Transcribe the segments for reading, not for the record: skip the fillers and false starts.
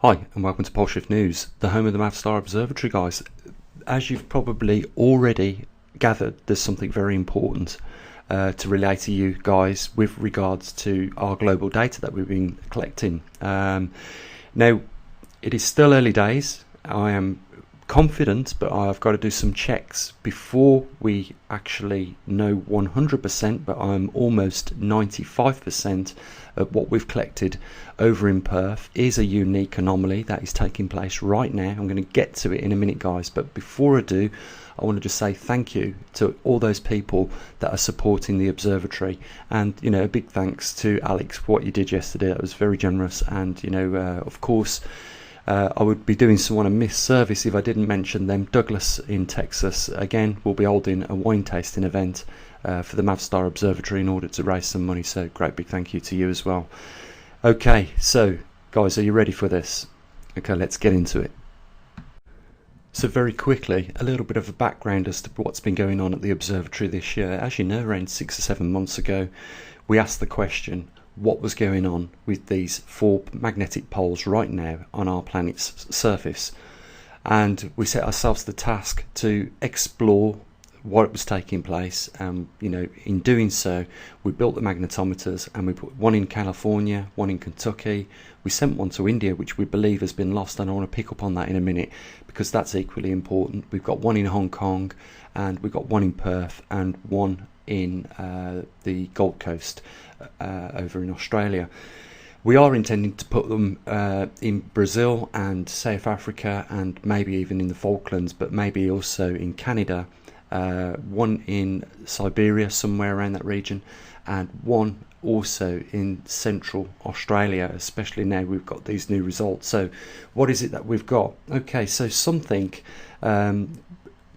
Hi and welcome to Poleshift News, the home of the Mavstar Observatory, guys. As you've probably already gathered, there's something very important to relay to you guys with regards to our global data that we've been collecting. Now, it is still early days. I am confident, but I've got to do some checks before we actually know 100%, but I'm almost 95% of what we've collected over in Perth is a unique anomaly that is taking place right now. I'm going to get to it in a minute, guys, but before I do, I want to just say thank you to all those people that are supporting the observatory, and a big thanks to Alex for what you did yesterday. That was very generous, and of course I would be doing someone a misservice if I didn't mention them. Douglas in Texas again will be holding a wine tasting event for the Mavstar Observatory in order to raise some money, so great big thank you to you as well. Okay, so guys, are you ready for this? Okay, let's get into it. So very quickly, a little bit of a background as to what's been going on at the observatory this year. As you know, around 6 or 7 months ago, we asked the question, what was going on with these 4 magnetic poles right now on our planet's surface, and we set ourselves the task to explore what was taking place. In doing so, we built the magnetometers, and we put one in California, one in Kentucky. We sent one to India, which we believe has been lost, and I want to pick up on that in a minute because that's equally important. We've got one in Hong Kong, and we've got one in Perth, and one in the Gold Coast over in Australia. We are intending to put them in Brazil and South Africa, and maybe even in the Falklands, but maybe also in Canada, one in Siberia, somewhere around that region, and one also in central Australia, especially now we've got these new results. So what is it that we've got? Okay, so something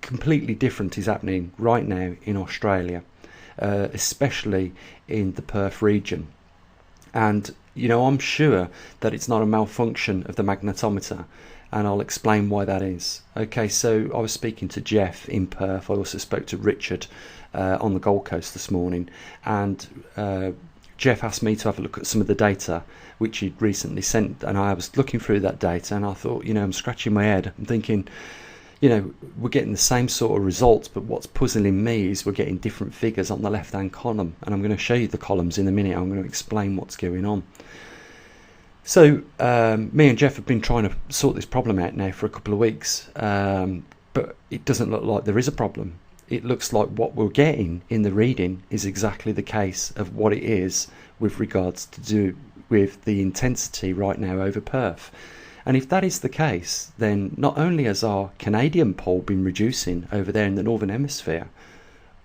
completely different is happening right now in Australia, especially in the Perth region. And I'm sure that it's not a malfunction of the magnetometer, and I'll explain why that is. Okay, so I was speaking to Jeff in Perth. I also spoke to Richard on the Gold Coast this morning, and Jeff asked me to have a look at some of the data which he'd recently sent, and I was looking through that data, and I thought, I'm scratching my head. I'm thinking, we're getting the same sort of results, but what's puzzling me is we're getting different figures on the left-hand column, and I'm going to show you the columns in a minute. I'm going to explain what's going on. So me and Jeff have been trying to sort this problem out now for a couple of weeks, but it doesn't look like there is a problem. It looks like what we're getting in the reading is exactly the case of what it is with regards to do with the intensity right now over Perth. And if that is the case, then not only has our Canadian pole been reducing over there in the northern hemisphere,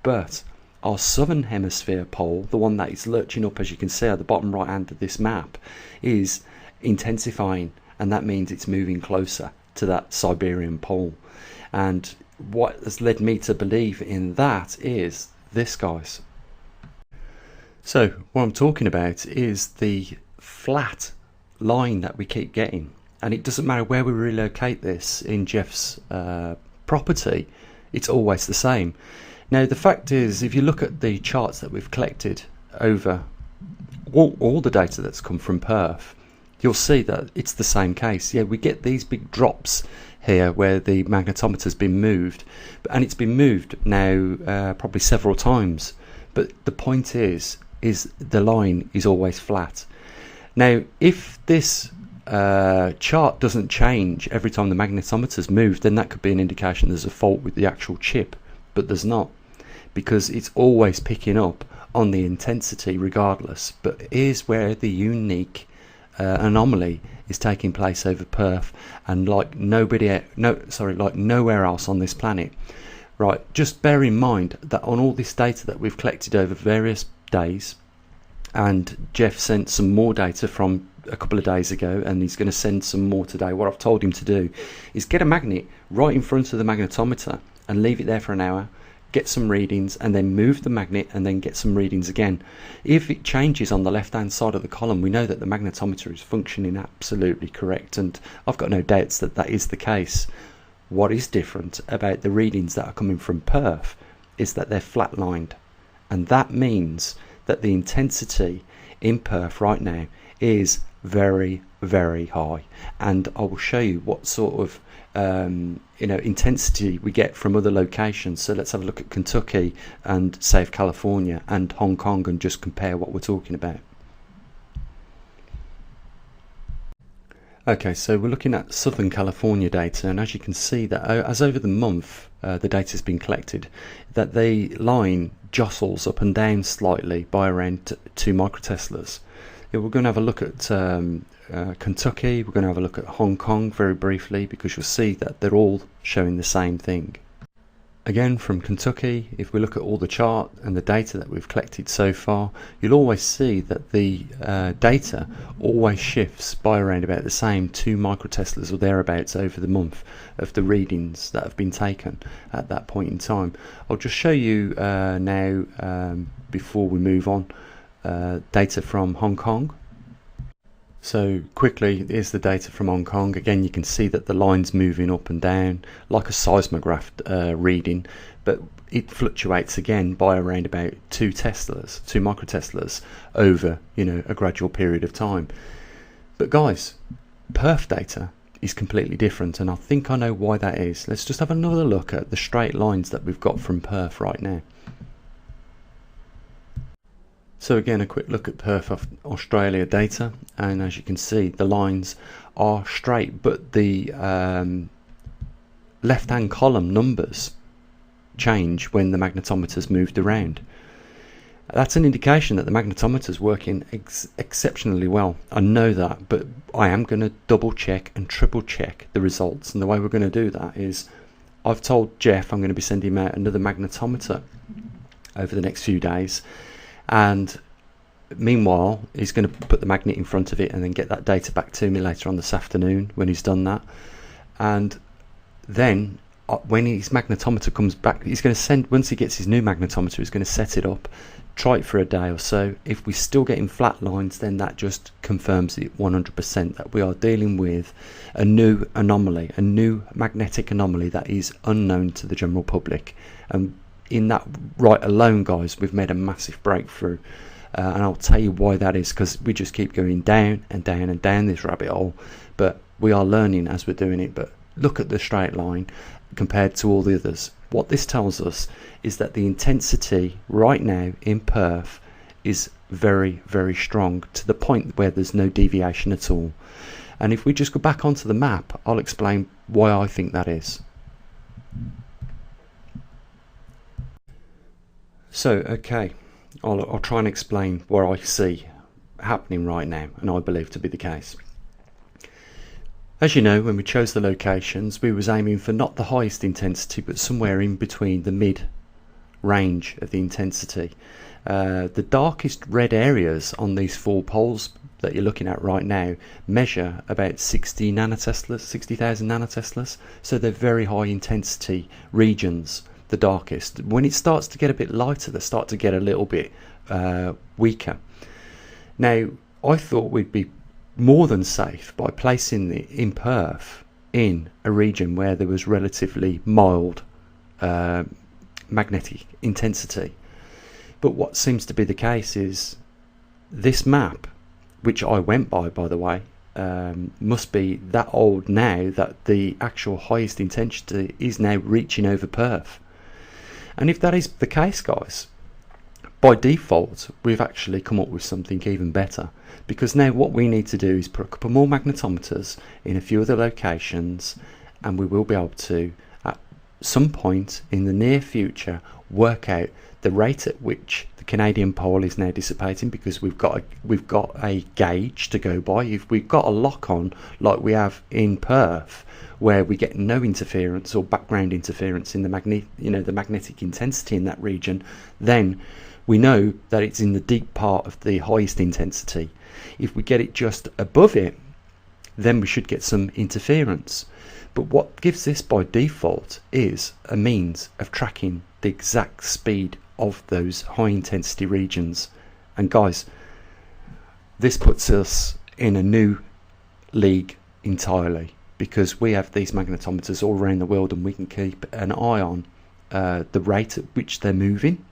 but our southern hemisphere pole, the one that is lurching up, as you can see at the bottom right hand of this map, is intensifying, and that means it's moving closer to that Siberian pole. And what has led me to believe in that is this, guys. So what I'm talking about is the flat line that we keep getting, and it doesn't matter where we relocate this in Jeff's property, it's always the same. Now the fact is, if you look at the charts that we've collected over all the data that's come from Perth, you'll see that it's the same case. Yeah, we get these big drops here where the magnetometer's been moved, and it's been moved now probably several times, but the point is the line is always flat. Now if this chart doesn't change every time the magnetometer's moved, then that could be an indication there's a fault with the actual chip, but there's not, because it's always picking up on the intensity regardless. But here's where the unique anomaly is taking place over Perth, and like nowhere else on this planet. Right, just bear in mind that on all this data that we've collected over various days, and Jeff sent some more data from a couple of days ago, and he's going to send some more today. What I've told him to do is get a magnet right in front of the magnetometer and leave it there for an hour, get some readings, and then move the magnet and then get some readings again. If it changes on the left hand side of the column, we know that the magnetometer is functioning absolutely correct, and I've got no doubts that that is the case. What is different about the readings that are coming from Perth is that they're flatlined, and that means that the intensity in Perth right now is very, very high, and I will show you what sort of intensity we get from other locations. So let's have a look at Kentucky and South California and Hong Kong and just compare what we're talking about. Okay, so we're looking at Southern California data, and as you can see that as over the month the data has been collected, that the line jostles up and down slightly by around 2 microteslas. We're going to have a look at Kentucky, we're going to have a look at Hong Kong very briefly, because you'll see that they're all showing the same thing. Again, from Kentucky, if we look at all the chart and the data that we've collected so far, you'll always see that the data always shifts by around about the same 2 microteslas or thereabouts over the month of the readings that have been taken at that point in time. I'll just show you now, before we move on, data from Hong Kong. So quickly, here's the data from Hong Kong. Again, you can see that the line's moving up and down like a seismograph reading, but it fluctuates again by around about 2 microteslas over a gradual period of time. But guys, Perth data is completely different, and I think I know why that is. Let's just have another look at the straight lines that we've got from Perth right now. So again, a quick look at Perth, Australia data, and as you can see, the lines are straight, but the left-hand column numbers change when the magnetometer's moved around. That's an indication that the magnetometer's working exceptionally well. I know that, but I am going to double check and triple check the results, and the way we're going to do that is I've told Jeff I'm going to be sending him out another magnetometer over the next few days. And meanwhile, he's going to put the magnet in front of it and then get that data back to me later on this afternoon when he's done that. And then when his magnetometer comes back, he's going to send, once he gets his new magnetometer, he's going to set it up, try it for a day or so. If we're still getting flat lines, then that just confirms it 100% that we are dealing with a new anomaly, a new magnetic anomaly that is unknown to the general public. And in that right alone, guys, we've made a massive breakthrough, and I'll tell you why that is, because we just keep going down and down and down this rabbit hole, but we are learning as we're doing it. But look at the straight line compared to all the others. What this tells us is that the intensity right now in Perth is very, very strong, to the point where there's no deviation at all. And if we just go back onto the map, I'll explain why I think that is. So, okay, I'll try and explain what I see happening right now, and I believe to be the case. As you know, when we chose the locations, we was aiming for not the highest intensity, but somewhere in between the mid-range of the intensity. The darkest red areas on these 4 poles that you're looking at right now measure about 60,000 nanoteslas, so they're very high intensity regions. The darkest. When it starts to get a bit lighter, they start to get a little bit weaker. Now, I thought we'd be more than safe by placing the in Perth in a region where there was relatively mild magnetic intensity. But what seems to be the case is this map, which I went by the way, must be that old now that the actual highest intensity is now reaching over Perth. And if that is the case, guys, by default we've actually come up with something even better, because now what we need to do is put a couple more magnetometers in a few other locations, and we will be able to at some point in the near future work out the rate at which the Canadian pole is now dissipating, because we've got a gauge to go by. If we've got a lock on like we have in Perth, where we get no interference or background interference in the magnetic intensity in that region, then we know that it's in the deep part of the highest intensity. If we get it just above it, then we should get some interference. But what gives this by default is a means of tracking the exact speed of those high intensity regions. And guys, this puts us in a new league entirely, because we have these magnetometers all around the world, and we can keep an eye on the rate at which they're moving,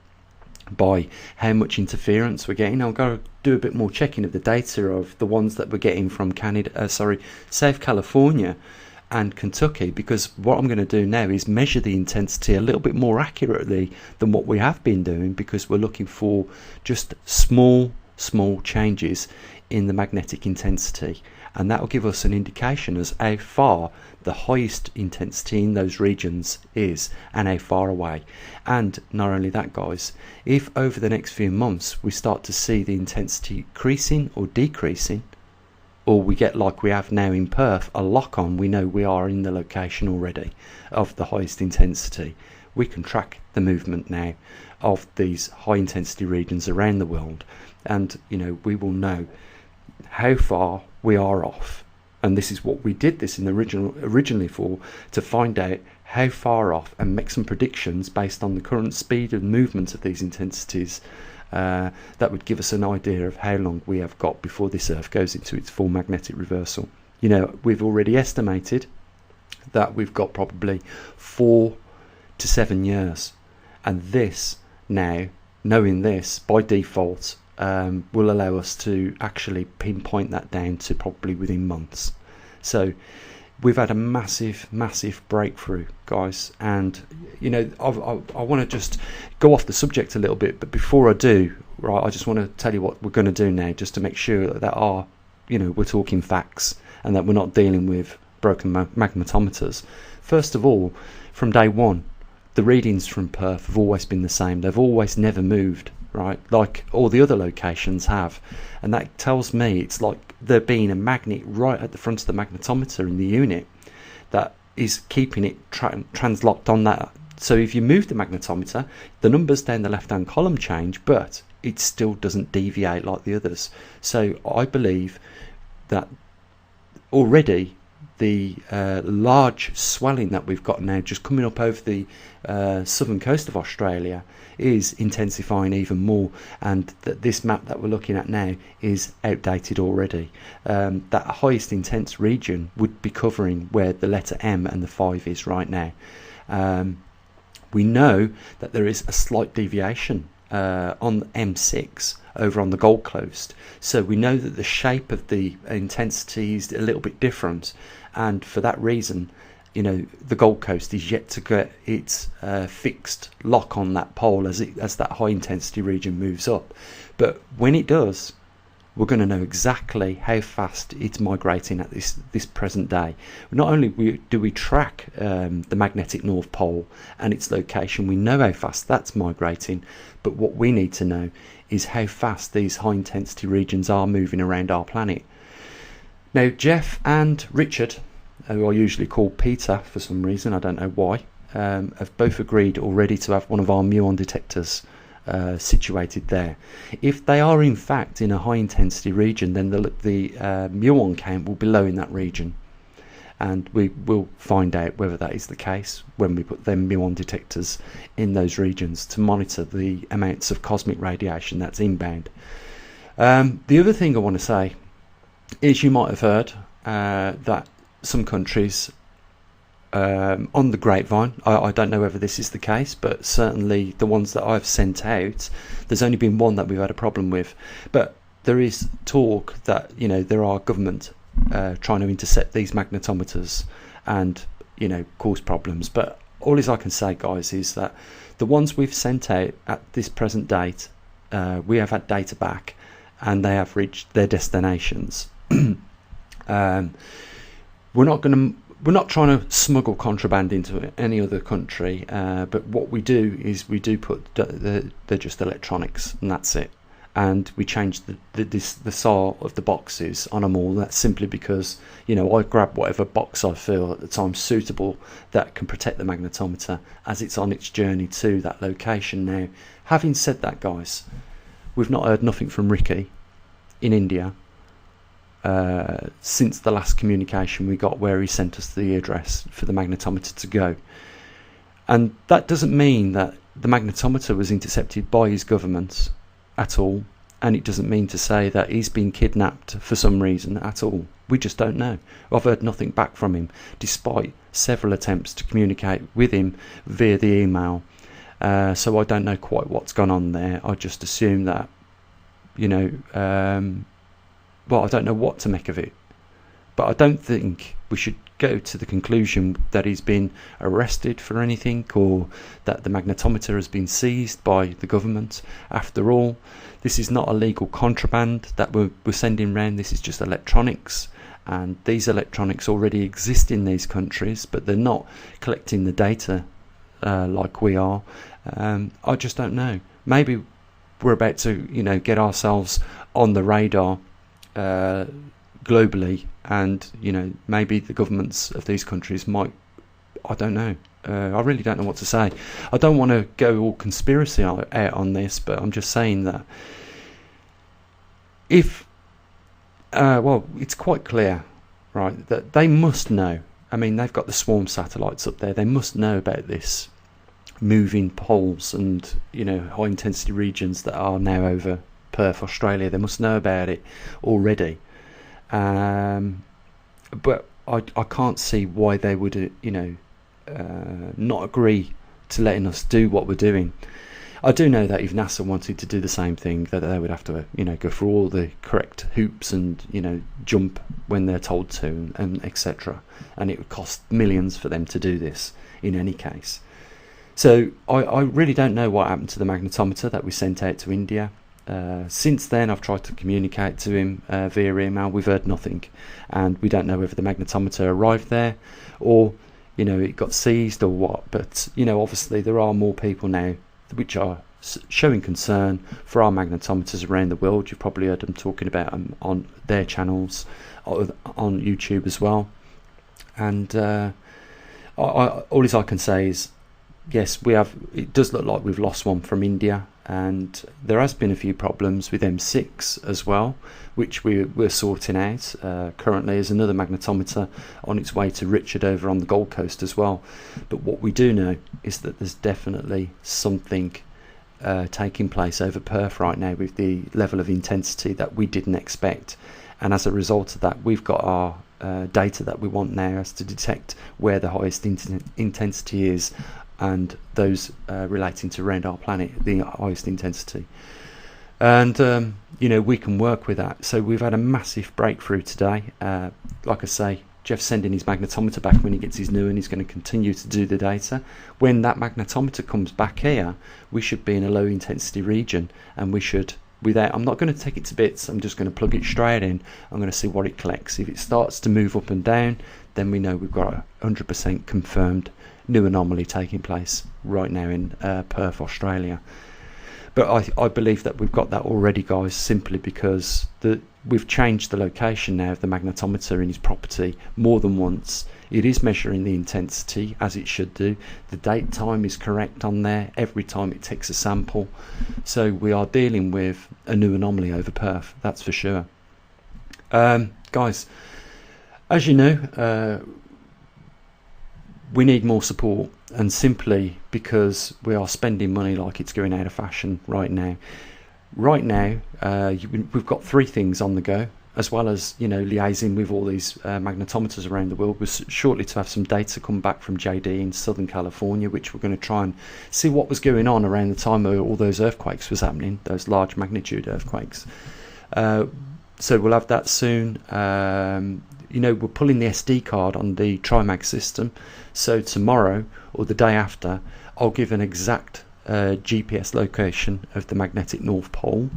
by how much interference we're getting. I'll go do a bit more checking of the data of the ones that we're getting from South California and Kentucky, because what I'm going to do now is measure the intensity a little bit more accurately than what we have been doing, because we're looking for just small changes in the magnetic intensity, and that will give us an indication as how far the highest intensity in those regions is and how far away. And not only that, guys, if over the next few months we start to see the intensity increasing or decreasing, or we get like we have now in Perth, a lock on, we know we are in the location already of the highest intensity. We can track the movement now of these high intensity regions around the world, and we will know how far we are off. And this is what we did this in originally for, to find out how far off and make some predictions based on the current speed and movement of these intensities. That would give us an idea of how long we have got before this Earth goes into its full magnetic reversal. We've already estimated that we've got probably 4 to 7 years, and this now, knowing this by default, will allow us to actually pinpoint that down to probably within months. So we've had a massive breakthrough, guys, and I want to just go off the subject a little bit, but before I do, right, I just want to tell you what we're going to do now, just to make sure that we're talking facts and that we're not dealing with broken magnetometers. First of all, from day one, the readings from Perth have always been the same. They've always never moved, right, like all the other locations have, and that tells me it's like there being a magnet right at the front of the magnetometer in the unit that is keeping it translocked on that. So if you move the magnetometer, the numbers down the left hand column change, but it still doesn't deviate like the others. So I believe that already the large swelling that we've got now just coming up over the southern coast of Australia is intensifying even more, and that this map that we're looking at now is outdated already. That highest intense region would be covering where the letter M and the 5 is right now. We know that there is a slight deviation on M6 over on the Gold Coast, so we know that the shape of the intensity is a little bit different, and for that reason, the Gold Coast is yet to get its fixed lock on that pole as that high intensity region moves up. But when it does, we're going to know exactly how fast it's migrating at this present day. Not only do we track the magnetic North Pole and its location, we know how fast that's migrating, but what we need to know is how fast these high intensity regions are moving around our planet. Now, Jeff and Richard, who I usually call Peter for some reason, I don't know why, have both agreed already to have one of our muon detectors situated there. If they are in fact in a high intensity region, then the muon count will be low in that region, and we will find out whether that is the case when we put them muon detectors in those regions to monitor the amounts of cosmic radiation that's inbound. The other thing I want to say is, you might have heard that some countries on the grapevine, I don't know whether this is the case, but certainly the ones that I've sent out, there's only been one that we've had a problem with, but there is talk that there are government trying to intercept these magnetometers and cause problems. But all I can say, guys, is that the ones we've sent out at this present date, we have had data back and they have reached their destinations. We're not trying to smuggle contraband into any other country, but what we do is we do put they're just electronics, and that's it. And we change the size of the boxes on them all. That's simply because I grab whatever box I feel at the time suitable that can protect the magnetometer as it's on its journey to that location. Now, having said that, guys, we've not heard nothing from Ricky in India since the last communication we got, where he sent us the address for the magnetometer to go. And that doesn't mean that the magnetometer was intercepted by his government at all, and it doesn't mean to say that he's been kidnapped for some reason at all. We just don't know. I've heard nothing back from him, despite several attempts to communicate with him via the email. So I don't know quite what's gone on there. I just assume that well, I don't know what to make of it, but I don't think we should go to the conclusion that he's been arrested for anything, or that the magnetometer has been seized by the government. After all, this is not illegal contraband that we're sending round. This is just electronics, and these electronics already exist in these countries, but they're not collecting the data like we are. I just don't know. Maybe we're about to, get ourselves on the radar globally, and maybe the governments of these countries might, I don't know, I really don't know what to say. I don't want to go all conspiracy out on this, but I'm just saying that if well, it's quite clear, right, that they must know. I mean, they've got the swarm satellites up there, they must know about this moving poles and high intensity regions that are now over Perth, Australia. They must know about it already. But I can't see why they would, not agree to letting us do what we're doing. I do know that if NASA wanted to do the same thing, that they would have to, go through all the correct hoops and, jump when they're told to, and etc. And it would cost millions for them to do this in any case. So I really don't know what happened to the magnetometer that we sent out to India. Since then, I've tried to communicate to him via email. We've heard nothing, and we don't know whether the magnetometer arrived there, or it got seized or what. But obviously there are more people now which are showing concern for our magnetometers around the world. You've probably heard them talking about them on their channels, on YouTube as well. And all I can say is, yes, it does look like we've lost one from India, and there has been a few problems with M6 as well, which we're sorting out. Currently there's another magnetometer on its way to Richard over on the Gold Coast as well. But what we do know is that there's definitely something taking place over Perth right now with the level of intensity that we didn't expect, and as a result of that, we've got our data that we want now as to detect where the highest intensity is, and those relating to around our planet, the highest intensity. And we can work with that. So we've had a massive breakthrough today. Like I say, Jeff's sending his magnetometer back when he gets his new, and he's going to continue to do the data. When that magnetometer comes back here, we should be in a low intensity region, and we should, I'm not going to take it to bits, I'm just going to plug it straight in. I'm going to see what it collects. If it starts to move up and down, then we know we've got a 100% confirmed new anomaly taking place right now in Perth, Australia. But I believe that we've got that already, guys, simply because we've changed the location now of the magnetometer in his property more than once. It is measuring the intensity as it should do. The date time is correct on there every time it takes a sample. So we are dealing with a new anomaly over Perth, that's for sure. Guys, as you know, we need more support, and simply because we are spending money like it's going out of fashion right now. We've got 3 things on the go, as well as liaising with all these magnetometers around the world. We're shortly to have some data come back from JD in Southern California, which we're going to try and see what was going on around the time of all those earthquakes was happening, those large magnitude earthquakes. So we'll have that soon. We're pulling the SD card on the TriMag system, so tomorrow or the day after I'll give an exact GPS location of the magnetic North Pole.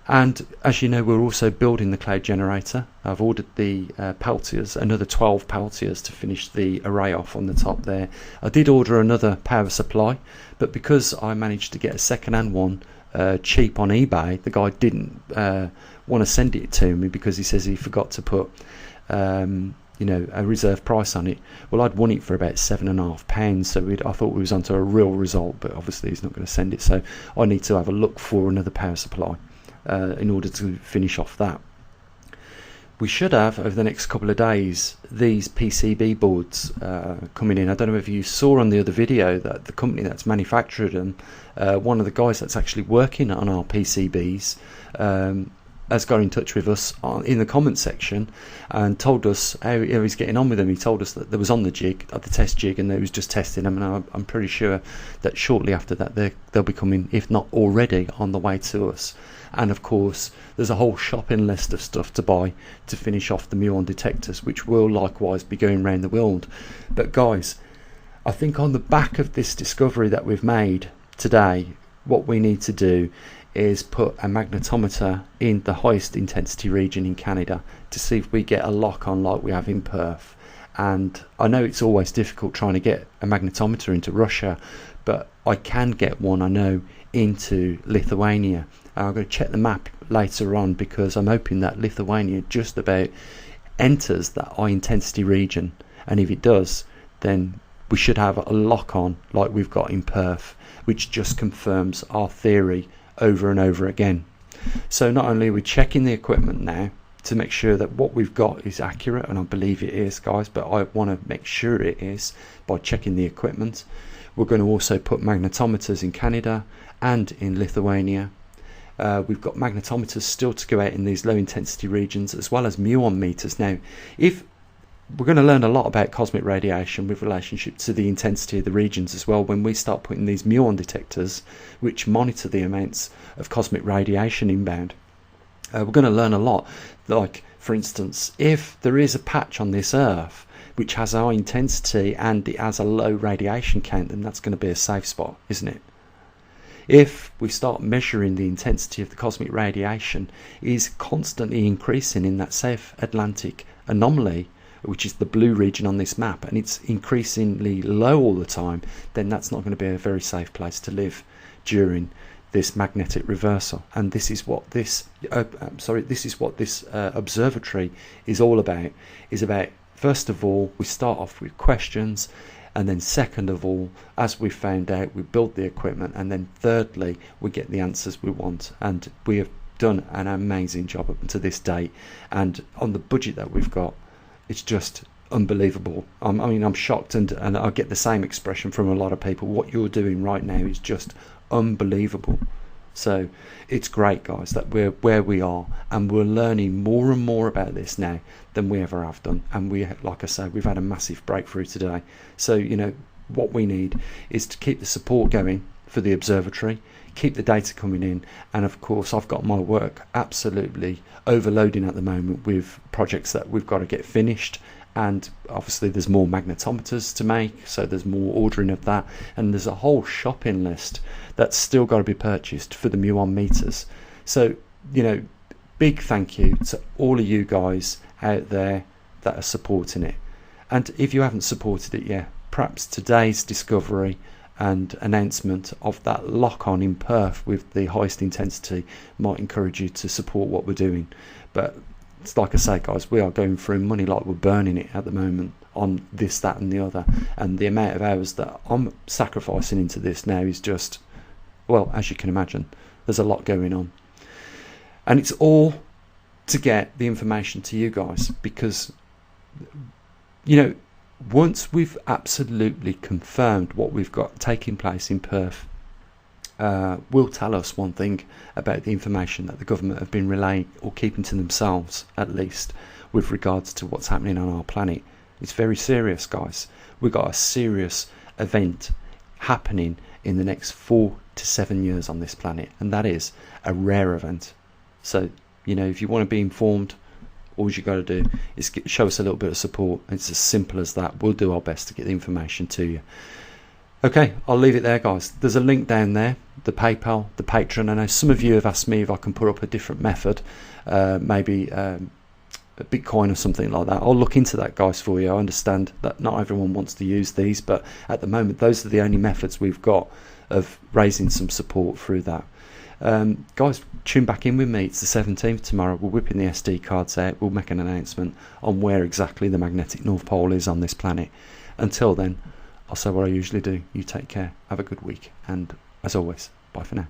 And as you know, we're also building the cloud generator. I've ordered the Peltiers, another 12 Peltiers to finish the array off on the top there. I did order another power supply, but because I managed to get a second-hand one cheap on eBay, the guy didn't want to send it to me because he says he forgot to put a reserve price on it. Well, I'd won it for about £7.5, so I thought we was onto a real result, but obviously he's not going to send it, so I need to have a look for another power supply in order to finish off that. We should have, over the next couple of days, these PCB boards coming in. I don't know if you saw on the other video that the company that's manufactured them, one of the guys that's actually working on our PCBs has got in touch with us in the comment section and told us how he's getting on with them. He told us that there was on the jig, at the test jig, and they was just testing them, and I'm pretty sure that shortly after that they'll be coming, if not already, on the way to us. And of course there's a whole shopping list of stuff to buy to finish off the muon detectors, which will likewise be going around the world. But guys, I think on the back of this discovery that we've made today, what we need to do is put a magnetometer in the highest intensity region in Canada to see if we get a lock on like we have in Perth. And I know it's always difficult trying to get a magnetometer into Russia, but I can get one, I know, into Lithuania. I'm going to check the map later on, because I'm hoping that Lithuania just about enters that high intensity region, and if it does, then we should have a lock on like we've got in Perth, which just confirms our theory over and over again. So not only are we checking the equipment now to make sure that what we've got is accurate, and I believe it is, guys, but I want to make sure it is by checking the equipment. We're going to also put magnetometers in Canada and in Lithuania. We've got magnetometers still to go out in these low intensity regions, as well as muon meters. Now, if we're going to learn a lot about cosmic radiation with relationship to the intensity of the regions as well when we start putting these muon detectors which monitor the amounts of cosmic radiation inbound. We're going to learn a lot, like for instance, if there is a patch on this Earth which has a high intensity and it has a low radiation count, then that's going to be a safe spot, isn't it? If we start measuring the intensity of the cosmic radiation is constantly increasing in that South Atlantic anomaly, which is the blue region on this map, and it's increasingly low all the time, then that's not going to be a very safe place to live during this magnetic reversal. And this is what this observatory is all about. Is about, first of all, we start off with questions, and then second of all, as we found out, we build the equipment, and then thirdly, we get the answers we want. And we have done an amazing job up to this date, and on the budget that we've got, it's just unbelievable. I mean, I'm shocked, and I get the same expression from a lot of people. What you're doing right now is just unbelievable. So it's great, guys, that we're where we are, and we're learning more and more about this now than we ever have done. And we, like I say, we've had a massive breakthrough today. So, you know, what we need is to keep the support going for the observatory, keep the data coming in, and of course I've got my work absolutely overloading at the moment with projects that we've got to get finished, and obviously there's more magnetometers to make, so there's more ordering of that, and there's a whole shopping list that's still got to be purchased for the muon meters. So, you know, big thank you to all of you guys out there that are supporting it. And if you haven't supported it yet, perhaps today's discovery and announcement of that lock-on in Perth with the highest intensity might encourage you to support what we're doing. But it's like I say, guys, we are going through money like we're burning it at the moment on this, that and the other, and the amount of hours that I'm sacrificing into this now is just, well, as you can imagine, there's a lot going on, and it's all to get the information to you guys, because, you know, once we've absolutely confirmed what we've got taking place in Perth, will tell us one thing about the information that the government have been relaying, or keeping to themselves at least, with regards to what's happening on our planet. It's very serious, guys. We've got a serious event happening in the next 4 to 7 years on this planet, and that is a rare event. So, you know, if you want to be informed, all you got to do is show us a little bit of support. It's as simple as that. We'll do our best to get the information to you. Okay, I'll leave it there, guys. There's a link down there, the PayPal, the Patreon. I know some of you have asked me if I can put up a different method, maybe a Bitcoin or something like that. I'll look into that, guys, for you. I understand that not everyone wants to use these, but at the moment those are the only methods we've got of raising some support through that. Guys, tune back in with me. It's the 17th tomorrow. We're whipping the SD cards out. We'll make an announcement on where exactly the magnetic North Pole is on this planet. Until then, I'll say what I usually do. You take care, have a good week, and as always, bye for now.